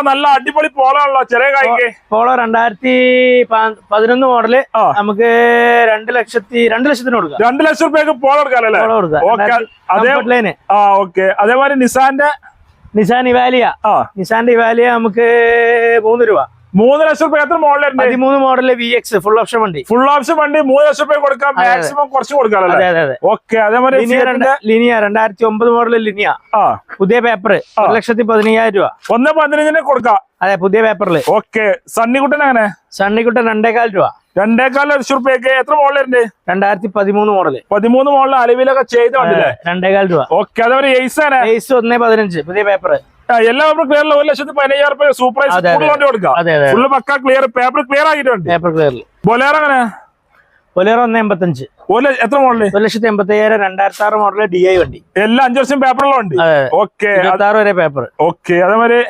നല്ല അടിപൊളി പോളാണല്ലോ ചെറിയ കായ്ക്ക്. പോളോ 2011 മോഡല് നമുക്ക് 2 ലക്ഷത്തിന് കൊടുക്കാം. 2 ലക്ഷം രൂപയ്ക്ക് പോളോ എടുക്കാല്ലേ? അതേമാതിരി നിസാൻ ഇവാലിയ നമുക്ക് 3 രൂപ. 3 ലക്ഷം രൂപ. എത്ര മോഡലുണ്ട്? 13 മോഡല് VX ഫുൾ ഓപ്ഷൻ വണ്ടി. 3 ലക്ഷം രൂപ കൊടുക്കാം. മാക്സിമം കുറച്ച് കൊടുക്കാം. ഓക്കെ. അതേമാതിരി ലിനിയ 2009 മോഡല് ലിനിയ പുതിയ പേപ്പർ 1,15,000 രൂപ. 1,15 കൊടുക്കാം. അതെ, പുതിയ പേപ്പറില്. ഓക്കെ. സണ്ണിക്കുട്ടൻ എങ്ങനെ? സണ്ണിക്കുട്ടൻ 2,4 രൂപ. 2,4 ലക്ഷം രൂപയ്ക്ക്. എത്ര മോഡലുണ്ട്? 2013 മോഡല്. 13 മോഡല് അലവിലൊക്കെ ചെയ്ത് 2,4 രൂപ. ഓക്കെ. അതേപോലെ എയ്സ് 1,15 പുതിയ പേപ്പർ. എല്ലാ ക്ലിയർ 1,15,000 രൂപ സൂപ്പർ വണ്ടി കൊടുക്കാം. ഫുള്ള് പക്ക ക്ലിയർ, പേപ്പർ ക്ലിയർ ആക്കിയിട്ടുണ്ട്. Paper clear. ബൊലേറോ എങ്ങനെ? ബൊലേറോ 1,85. എത്ര മോഡല്? 1,85,000 2006 മോഡല് DI വണ്ടി. എല്ലാം 5 വർഷം പേപ്പറുള്ള വണ്ടി. ഓക്കെ. 26 വരെ പേപ്പർ. ഓക്കെ. അതേമാതിരി